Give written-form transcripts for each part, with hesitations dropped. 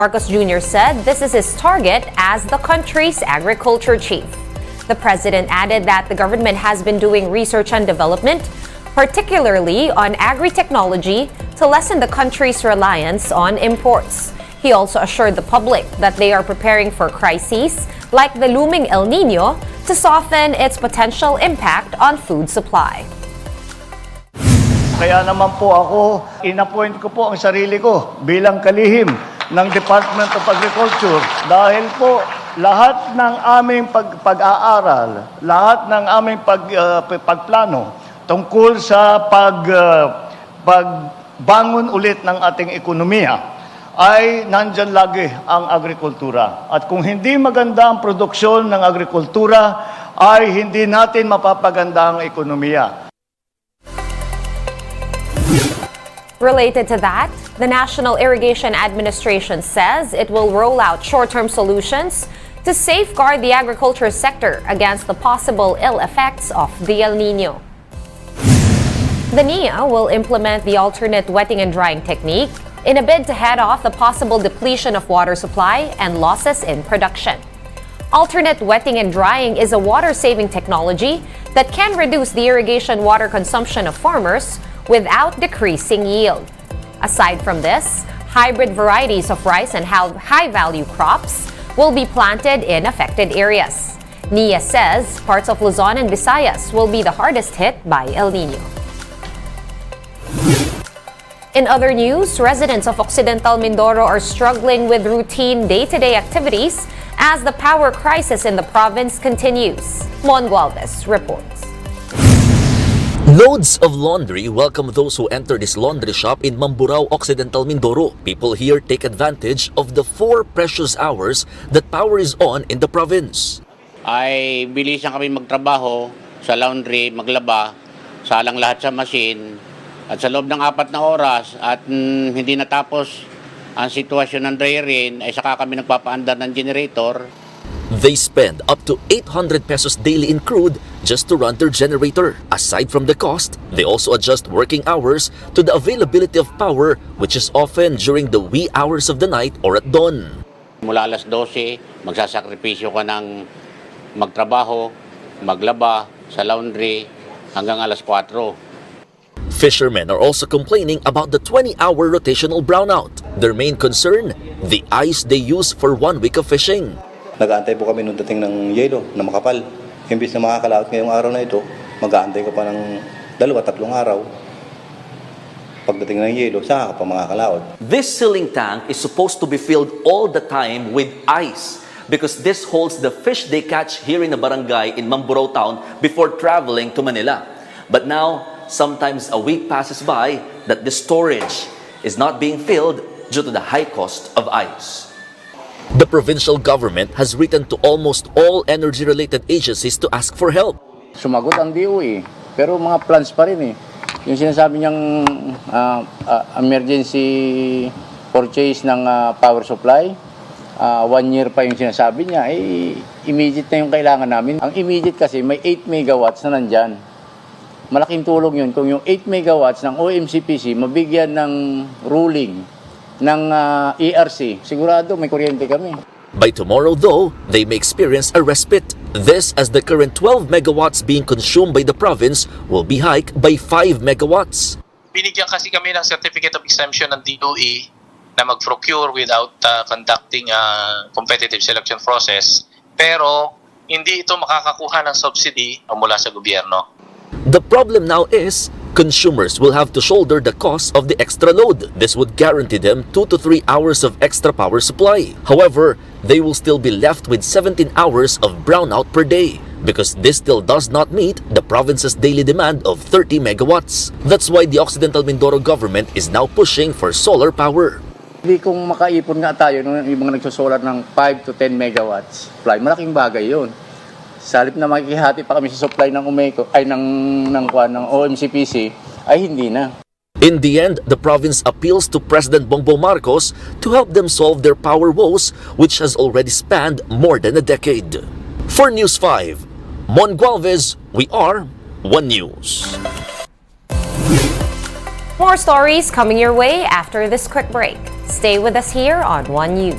Marcos Jr. said this is his target as the country's agriculture chief. The president added that the government has been doing research and development, particularly on agri-technology, to lessen the country's reliance on imports. He also assured the public that they are preparing for crises like the looming El Nino to soften its potential impact on food supply. Kaya naman po ako, inappoint ko po ang sarili ko bilang kalihim ng Department of Agriculture dahil po lahat ng aming pag-aaral, lahat ng aming pagplano tungkol sa pagbangon ulit ng ating ekonomiya ay nandyan lagi ang agrikultura. At kung hindi maganda ang produksyon ng agrikultura, ay hindi natin mapapaganda ang ekonomiya. Related to that, the National Irrigation Administration says it will roll out short-term solutions to safeguard the agriculture sector against the possible ill effects of the El Nino. The NIA will implement the alternate wetting and drying technique in a bid to head off the possible depletion of water supply and losses in production. Alternate wetting and drying is a water-saving technology that can reduce the irrigation water consumption of farmers without decreasing yield. Aside from this, hybrid varieties of rice and high-value crops will be planted in affected areas. NIA says parts of Luzon and Visayas will be the hardest hit by El Nino. In other news, residents of Occidental Mindoro are struggling with routine day-to-day activities as the power crisis in the province continues. Mon Gualvez reports. Loads of laundry welcome those who enter this laundry shop in Mamburao, Occidental Mindoro. People here take advantage of the 4 precious hours that power is on in the province. Ay bilisan kami magtrabaho sa laundry, maglaba, salang lahat sa machine. At sa loob ng 4 na oras at hindi natapos ang sitwasyon ng dryer-in, ay saka kami nagpapaandar ng generator. They spend up to 800 pesos daily in crude just to run their generator. Aside from the cost, they also adjust working hours to the availability of power, which is often during the wee hours of the night or at dawn. Mula alas 12, magsasakripisyo ka ng magtrabaho, maglaba sa laundry hanggang alas 4. Fishermen are also complaining about the 20-hour rotational brownout. Their main concern, the ice they use for 1 week of fishing. Nag-aantay po kami nung dating ng yelo na makapal. Imbis na makakalaot ngayong araw na ito, mag-aantay ka pa ng 2-3 araw. Pagdating ng yelo, saka ka pa makakalaot. This sealing tank is supposed to be filled all the time with ice because this holds the fish they catch here in the barangay in Mamburao town before traveling to Manila. But now, sometimes a week passes by that the storage is not being filled due to the high cost of ice. The provincial government has written to almost all energy-related agencies to ask for help. Sumagot ang DOE, pero mga plans pa rin eh. Yung sinasabi niyang emergency purchase ng power supply, 1 year pa yung sinasabi niya, immediate na yung kailangan namin. Ang immediate kasi may 8 megawatts na nandyan. Malaking tulong yun kung yung 8 megawatts ng OMCPC mabigyan ng ruling ng ERC, sigurado may kuryente kami. By tomorrow though, they may experience a respite. This as the current 12 megawatts being consumed by the province will be hiked by 5 megawatts. Binigyan kasi kami ng Certificate of Exemption ng DOE na mag-procure without conducting a competitive selection process. Pero hindi ito makakakuha ng subsidy mula sa gobyerno. The problem now is, consumers will have to shoulder the cost of the extra load. This would guarantee them 2 to 3 hours of extra power supply. However, they will still be left with 17 hours of brownout per day because this still does not meet the province's daily demand of 30 megawatts. That's why the Occidental Mindoro government is now pushing for solar power. Hindi kung makaipon nga tayo ng mga nagsosolar ng 5 to 10 megawatts supply, malaking bagay yun. Sa halip na makikihati pa kami sa supply ng ng OMCPC, ay hindi na. In the end, the province appeals to President Bongbong Marcos to help them solve their power woes, which has already spanned more than a decade. For News 5, Mon Gualvez, we are One News. More stories coming your way after this quick break. Stay with us here on One News.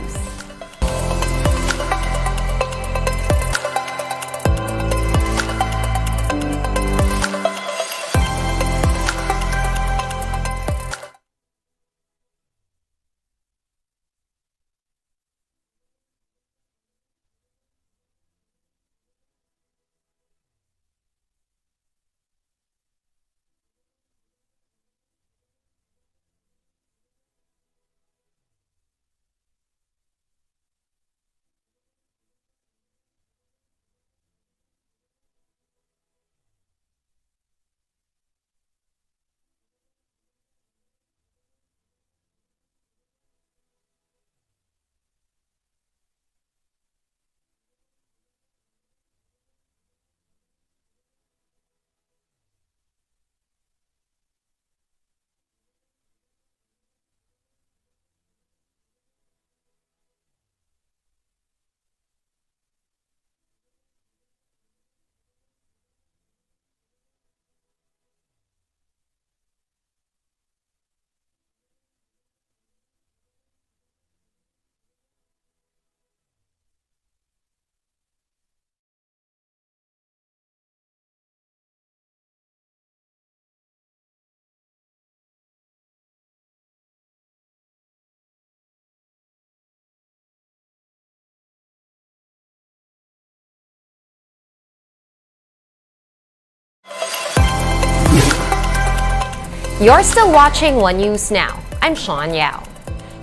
You're still watching One News Now. I'm Sean Yao.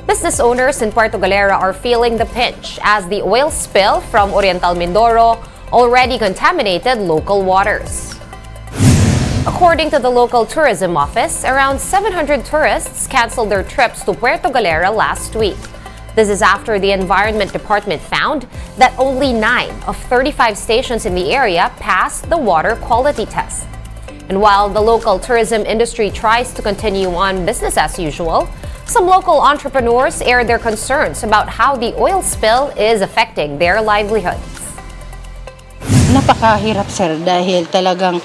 Business owners in Puerto Galera are feeling the pinch as the oil spill from Occidental Mindoro already contaminated local waters. According to the local tourism office, around 700 tourists canceled their trips to Puerto Galera last week. This is after the Environment Department found that only 9 of 35 stations in the area passed the water quality test. And while the local tourism industry tries to continue on business as usual, some local entrepreneurs air their concerns about how the oil spill is affecting their livelihoods. Napakahirap, sir, dahil talagang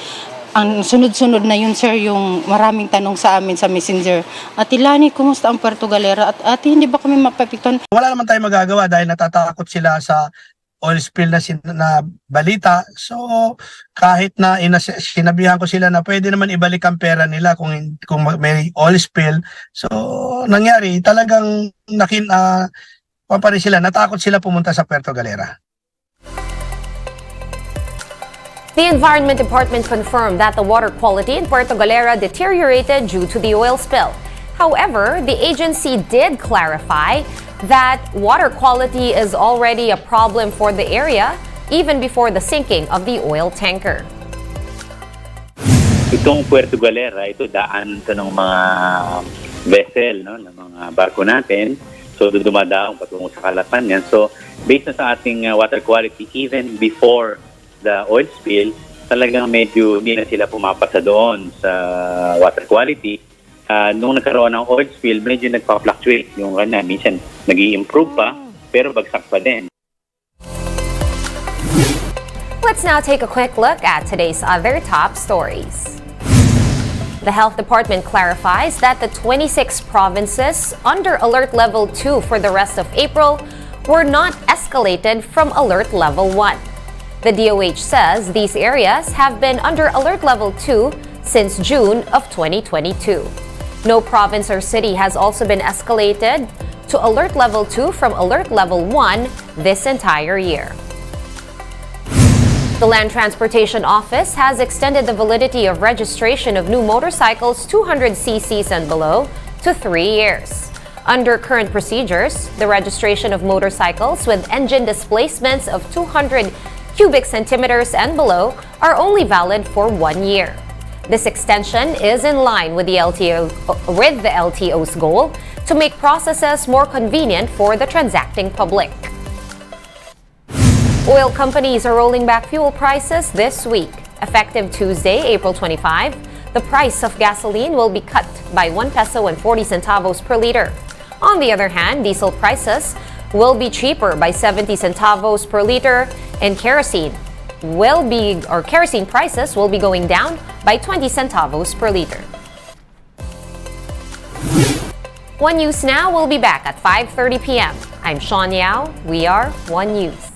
ang sunod-sunod na yun, sir, yung maraming tanong sa amin sa Messenger. Ate Lani, kumusta ang Puerto Galera? At ate, hindi ba kami mapapikton? Wala naman tayong magagawa dahil natatakot sila sa oil spill na balita. So, kahit na sinabihan ko sila na pwede naman ibalik ang pera nila kung may oil spill. So, nangyari, talagang sila, natakot sila pumunta sa Puerto Galera. The Environment Department confirmed that the water quality in Puerto Galera deteriorated due to the oil spill. However, the agency did clarify that water quality is already a problem for the area even before the sinking of the oil tanker. Itong Puerto Galera, ito daan ito ng mga vessel, no, ng mga barko natin. So dumadaong patungo sa Kalapan yan. So based na sa ating water quality, even before the oil spill, talagang medyo hindi na sila pumapasa doon sa water quality. Nung nagkaroon ng oil spill, medyo nagpa-fluctuate yung kanya. Minsan nag-i-improve pa, pero bagsak pa din. Let's now take a quick look at today's other top stories. The Health Department clarifies that the 26 provinces under Alert Level 2 for the rest of April were not escalated from Alert Level 1. The DOH says these areas have been under Alert Level 2 since June of 2022. No province or city has also been escalated to Alert Level 2 from Alert Level 1 this entire year. The Land Transportation Office has extended the validity of registration of new motorcycles 200 cc's and below to 3 years. Under current procedures, the registration of motorcycles with engine displacements of 200 cubic centimeters and below are only valid for 1 year. This extension is in line with the LTO's goal to make processes more convenient for the transacting public. Oil companies are rolling back fuel prices this week. Effective Tuesday, April 25, the price of gasoline will be cut by 1 peso and 40 centavos per liter. On the other hand, diesel prices will be cheaper by 70 centavos per liter, and kerosene prices will be going down by 20 centavos per liter. One News Now will be back at 5:30 p.m. I'm Sean Yao. We are One News.